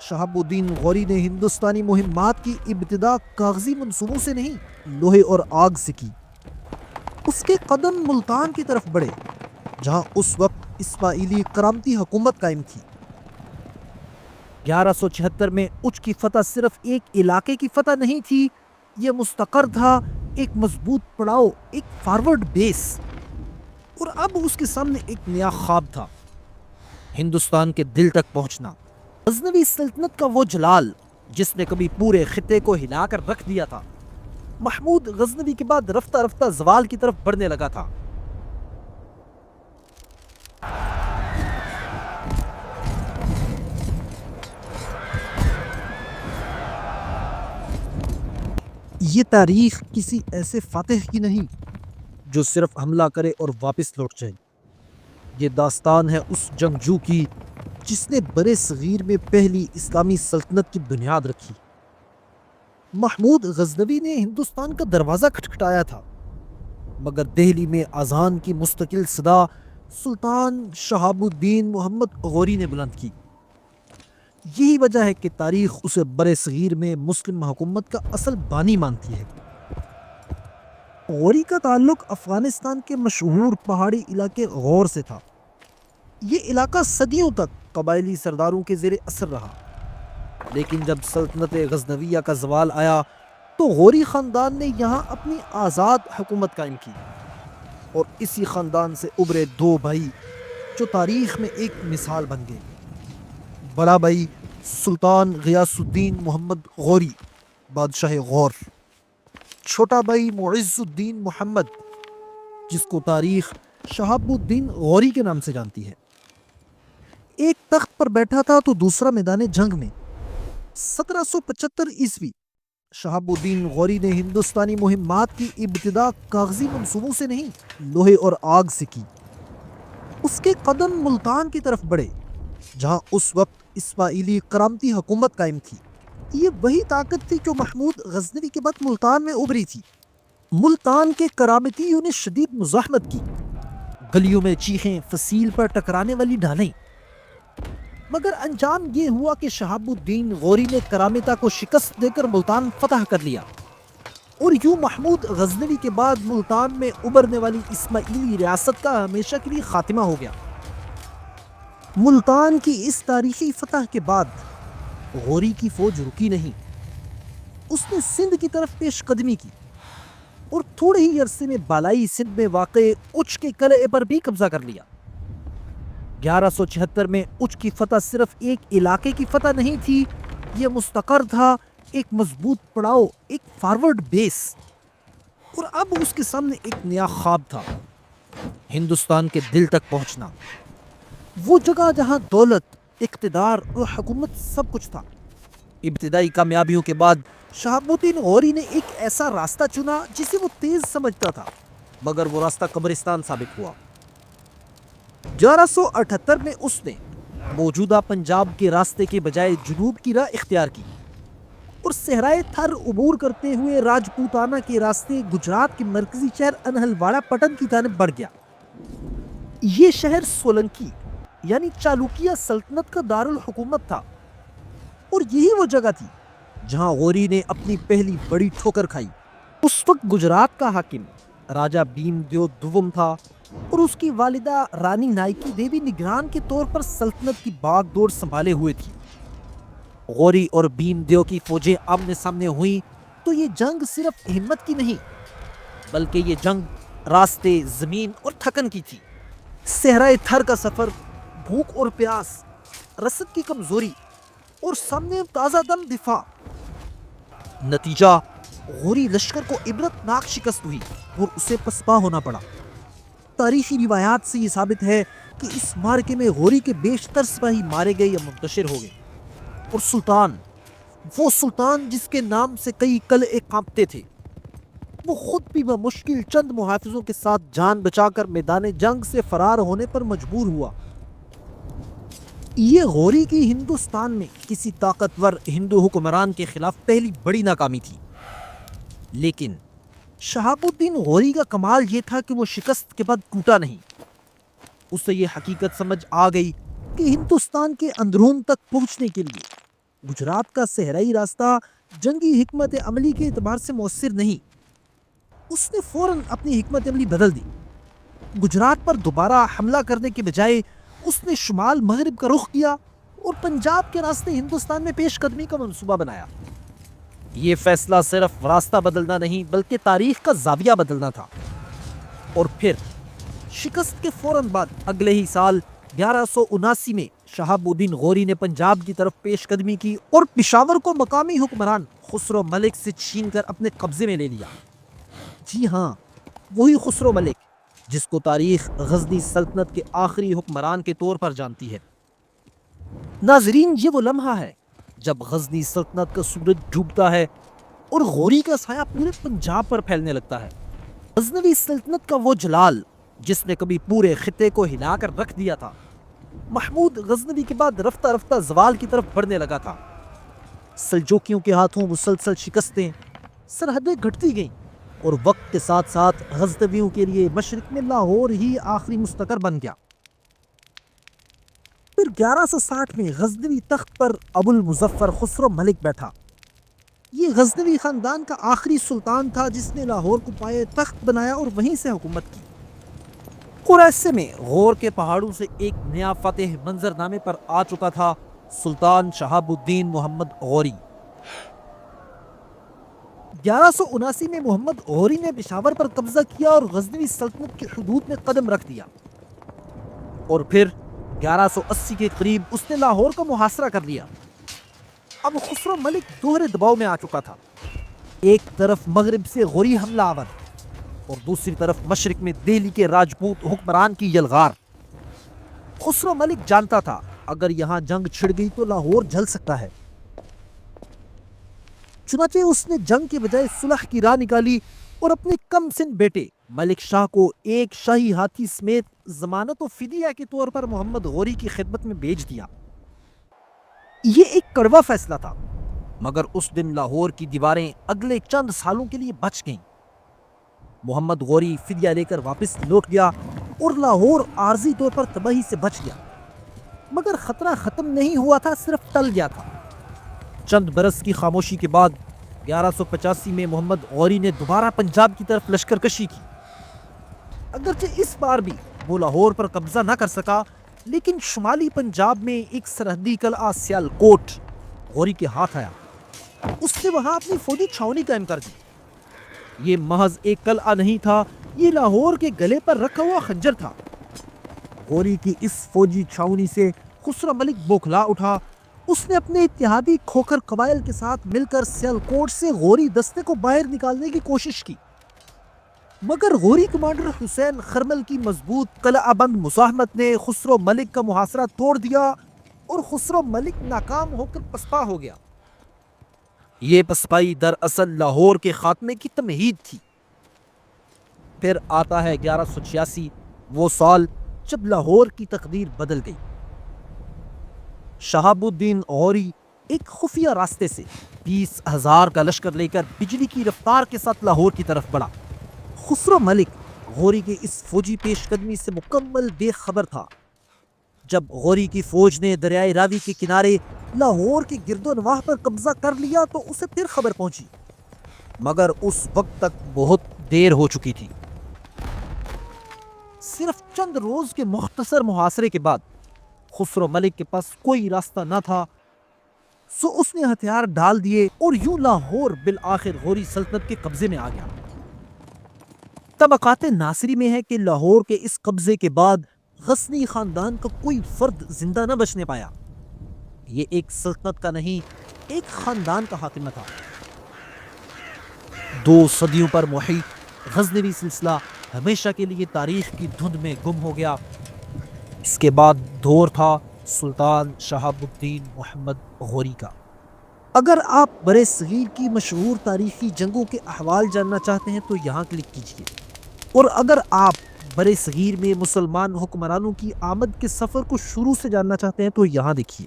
شہاب الدین غوری نے ہندوستانی مہمات کی ابتدا کاغذی منصوبوں سے نہیں، لوہے اور آگ سے کی۔ اس کے قدم ملتان کی طرف بڑھے، جہاں اس وقت اسماعیلی کرامتی حکومت قائم تھی۔ 1176 میں اچ کی فتح صرف ایک علاقے کی فتح نہیں تھی، یہ مستقر تھا، ایک مضبوط پڑاؤ، ایک فارورڈ بیس۔ اور اب اس کے سامنے ایک نیا خواب تھا، ہندوستان کے دل تک پہنچنا۔ غزنوی سلطنت کا وہ جلال جس نے کبھی پورے خطے کو ہلا کر رکھ دیا تھا، محمود غزنوی کے بعد رفتہ رفتہ زوال کی طرف بڑھنے لگا تھا۔ یہ تاریخ کسی ایسے فاتح کی نہیں جو صرف حملہ کرے اور واپس لوٹ جائے۔ یہ داستان ہے اس جنگجو کی جس نے برے صغیر میں پہلی اسلامی سلطنت کی بنیاد رکھی۔ محمود غزنوی نے ہندوستان کا دروازہ کھٹکھٹایا تھا، مگر دہلی میں اذان کی مستقل صدا سلطان شہاب الدین محمد غوری نے بلند کی۔ یہی وجہ ہے کہ تاریخ اسے برے صغیر میں مسلم حکومت کا اصل بانی مانتی ہے۔ غوری کا تعلق افغانستان کے مشہور پہاڑی علاقے غور سے تھا۔ یہ علاقہ صدیوں تک قبائلی سرداروں کے زیر اثر رہا، لیکن جب سلطنت غزنویہ کا زوال آیا تو غوری خاندان نے یہاں اپنی آزاد حکومت قائم کی، اور اسی خاندان سے ابھرے دو بھائی جو تاریخ میں ایک مثال بن گئے۔ بڑا بھائی سلطان غیاث الدین محمد غوری بادشاہ غور، چھوٹا بھائی معز الدین محمد جس کو تاریخ شہاب الدین غوری کے نام سے جانتی ہے۔ ایک تخت پر بیٹھا تھا تو دوسرا میدان جنگ میں۔ 1775 عیسوی شہاب الدین غوری نے ہندوستانی مہمات کی ابتدا کاغذی منصوبوں سے نہیں، لوہے اور آگ سے کی۔ اس کے قدم ملتان کی طرف بڑھے، جہاں اس وقت اسماعیلی کرامتی حکومت قائم تھی۔ یہ وہی طاقت تھی جو محمود غزنوی کے بعد ملتان میں ابھری تھی۔ ملتان کے کرامتیوں نے شدید مزاحمت کی، گلیوں میں چیخیں، فصیل پر ٹکرانے والی ڈھالیں، مگر انجام یہ ہوا کہ شہاب الدین غوری نے کرامتا کو شکست دے کر ملتان فتح کر لیا، اور یوں محمود غزنوی کے بعد ملتان میں ابھرنے والی اسماعیلی ریاست کا ہمیشہ کے لیے خاتمہ ہو گیا۔ ملتان کی اس تاریخی فتح کے بعد غوری کی فوج رکی نہیں، اس نے سندھ کی طرف پیش قدمی کی اور تھوڑے ہی عرصے میں بالائی سندھ میں واقع اچ کے قلعے پر بھی قبضہ کر لیا۔ 1176 میں اچ کی فتح صرف ایک علاقے کی فتح نہیں تھی، یہ مستقر تھا، ایک مضبوط پڑاؤ، ایک فارورڈ بیس۔ اور اب اس کے سامنے ایک نیا خواب تھا، ہندوستان کے دل تک پہنچنا، وہ جگہ جہاں دولت، اقتدار اور حکومت سب کچھ تھا۔ ابتدائی کامیابیوں کے بعد شہاب الدین غوری نے ایک ایسا راستہ چنا جسے وہ تیز سمجھتا تھا، مگر وہ راستہ قبرستان ثابت ہوا۔ 1178 میں اس نے موجودہ پنجاب کے راستے کے بجائے جنوب کی راہ اختیار کی اور صحرائے تھر عبور کرتے ہوئے راجپوتانہ کے راستے گجرات کے مرکزی شہر انہلواڑہ پٹن کی جانب بڑھ گیا۔ یہ شہر سولنکی یعنی چالوکیہ سلطنت کا دارالحکومت تھا، اور یہی وہ جگہ تھی جہاں غوری نے اپنی پہلی بڑی ٹھوکر کھائی۔ اس وقت گجرات کا حاکم راجہ بھیم دیو دوم تھا، اور اس کی والدہ رانی نائکی دیوی نگران کے طور پر سلطنت کی باغ دوڑ سنبھالے ہوئے تھی۔ غوری اور بھیم دیو کی فوجیں آمنے سامنے ہوئیں تو یہ جنگ صرف ہمت کی نہیں، بلکہ یہ جنگ راستے، زمین اور تھکن کی تھی۔ صحرائے تھر کا سفر، بھوک اور پیاس، رسد کی کمزوری اور سامنے تازہ دم دفاع۔ نتیجہ غوری لشکر کو عبرتناک شکست ہوئی اور اسے پسپا ہونا پڑا۔ تاریخی روایات سے یہ ثابت ہے کہ اس مارکے میں غوری کے بیشتر سپاہی مارے گئے یا منتشر ہو گئے، اور سلطان، وہ سلطان جس کے نام سے کئی قلعے کانپتے تھے، وہ خود بھی بمشکل چند محافظوں کے ساتھ جان بچا کر میدان جنگ سے فرار ہونے پر مجبور ہوا۔ یہ غوری کی ہندوستان میں کسی طاقتور ہندو حکمران کے خلاف پہلی بڑی ناکامی تھی، لیکن شہاب الدین غوری کا کمال یہ تھا کہ وہ شکست کے بعد ٹوٹا نہیں۔ اسے یہ حقیقت سمجھ آ گئی کہ ہندوستان کے اندرون تک پہنچنے کے لیے گجرات کا صحرائی راستہ جنگی حکمت عملی کے اعتبار سے مؤثر نہیں۔ اس نے فوراً اپنی حکمت عملی بدل دی۔ گجرات پر دوبارہ حملہ کرنے کے بجائے اس نے شمال مغرب کا رخ کیا اور پنجاب کے راستے ہندوستان میں پیش قدمی کا منصوبہ بنایا۔ یہ فیصلہ صرف راستہ بدلنا نہیں بلکہ تاریخ کا زاویہ بدلنا تھا۔ اور پھر شکست کے فوراً بعد اگلے ہی سال 1179 میں شہاب الدین غوری نے پنجاب کی طرف پیش قدمی کی اور پشاور کو مقامی حکمران خسرو ملک سے چھین کر اپنے قبضے میں لے لیا۔ جی ہاں، وہی خسرو ملک جس کو تاریخ غزنی سلطنت کے آخری حکمران کے طور پر جانتی ہے۔ ناظرین، یہ وہ لمحہ ہے جب غزنی سلطنت کا سورج ڈوبتا ہے اور غوری کا سایہ پورے پنجاب پر پھیلنے لگتا ہے۔ غزنوی سلطنت کا وہ جلال جس نے کبھی پورے خطے کو ہلا کر رکھ دیا تھا، محمود غزنوی کے بعد رفتہ رفتہ زوال کی طرف بڑھنے لگا تھا۔ سلجوکیوں کے ہاتھوں مسلسل شکستیں، سرحدیں گھٹتی گئیں اور وقت کے ساتھ ساتھ غزنویوں کے لیے مشرق میں لاہور ہی آخری مستقر بن گیا۔ پھر 1160 میں غزنوی تخت پر ابو المظفر خسرو ملک بیٹھا۔ یہ غزنوی خاندان کا آخری سلطان تھا جس نے لاہور کو پائے تخت بنایا اور وہیں سے حکومت کی۔ اور ایسے میں غور کے پہاڑوں سے ایک نیا فتح منظر نامے پر آ چکا تھا، سلطان شہاب الدین محمد غوری۔ 1179 میں محمد غوری نے پشاور پر قبضہ کیا اور غزنوی سلطنت کی حدود میں قدم رکھ دیا۔ اور پھر 1180 کے قریب اس نے لاہور کا محاصرہ کر لیا۔ اب خسرو ملک دوہرے دباؤ میں آ چکا تھا۔ ایک طرف مغرب سے غوری حملہ آور اور دوسری طرف مشرق میں دہلی کے راجپوت حکمران کی یلغار۔ خسرو ملک جانتا تھا اگر یہاں جنگ چھڑ گئی تو لاہور جل سکتا ہے۔ چنانچہ اس نے جنگ کے بجائے صلح کی راہ نکالی اور اپنے کم سن بیٹے ملک شاہ کو ایک شاہی ہاتھی سمیت ضمانت و فدیہ کے طور پر محمد غوری کی خدمت میں بھیج دیا۔ یہ ایک کڑوا فیصلہ تھا، مگر اس دن لاہور کی دیواریں اگلے چند سالوں کے لیے بچ گئیں۔ محمد غوری فدیہ لے کر واپس لوٹ گیا اور لاہور عارضی طور پر تباہی سے بچ گیا، مگر خطرہ ختم نہیں ہوا تھا، صرف ٹل گیا تھا۔ چند برس کی خاموشی کے بعد 1185 میں محمد غوری نے دوبارہ پنجاب کی طرف لشکر کشی کی۔ اگرچہ اس بار بھی وہ لاہور پر قبضہ نہ کر سکا، لیکن شمالی پنجاب میں ایک سرحدی قلعہ سیالکوٹ غوری کے ہاتھ آیا۔ اس نے وہاں اپنی فوجی چھاونی قائم کر دی۔ یہ محض ایک قلعہ نہیں تھا، یہ لاہور کے گلے پر رکھا ہوا خنجر تھا۔ غوری کی اس فوجی چھاونی سے خسرو ملک بوکھلا اٹھا۔ اس نے اپنے اتحادی کھوکھر قبائل کے ساتھ مل کر سیالکوٹ سے غوری دستے کو باہر نکالنے کی کوشش کی، مگر غوری کمانڈر حسین خرمل کی مضبوط قلعہ بند مزاحمت نے خسرو ملک کا محاصرہ توڑ دیا اور خسرو ملک ناکام ہو کر پسپا ہو گیا۔ یہ پسپائی دراصل لاہور کے خاتمے کی تمہید تھی۔ پھر آتا ہے 1186، وہ سال جب لاہور کی تقدیر بدل گئی۔ شہاب الدین غوری ایک خفیہ راستے سے 20,000 کا لشکر لے کر بجلی کی رفتار کے ساتھ لاہور کی طرف بڑھا۔ خسرو ملک غوری کے اس فوجی پیش قدمی سے مکمل بے خبر تھا۔ جب غوری کی فوج نے دریائے راوی کے کنارے لاہور کے گرد و نواح پر قبضہ کر لیا تو اسے پھر خبر پہنچی، مگر اس وقت تک بہت دیر ہو چکی تھی۔ صرف چند روز کے مختصر محاصرے کے بعد خسرو ملک کے پاس کوئی راستہ نہ تھا، سو اس نے ہتھیار ڈال دیے اور یوں لاہور بالآخر غوری سلطنت کے قبضے میں آ گیا۔ طبقات ناصری میں ہے کہ لاہور کے اس قبضے کے بعد غزنی خاندان کا کوئی فرد زندہ نہ بچنے پایا۔ یہ ایک سلطنت کا نہیں، ایک خاندان کا خاتمہ تھا۔ 2 صدیوں پر محیط غزنوی سلسلہ ہمیشہ کے لیے تاریخ کی دھند میں گم ہو گیا۔ اس کے بعد دور تھا سلطان شہاب الدین محمد غوری کا۔ اگر آپ برِ صغیر کی مشہور تاریخی جنگوں کے احوال جاننا چاہتے ہیں تو یہاں کلک کیجیے، اور اگر آپ برِ صغیر میں مسلمان حکمرانوں کی آمد کے سفر کو شروع سے جاننا چاہتے ہیں تو یہاں دیکھیے۔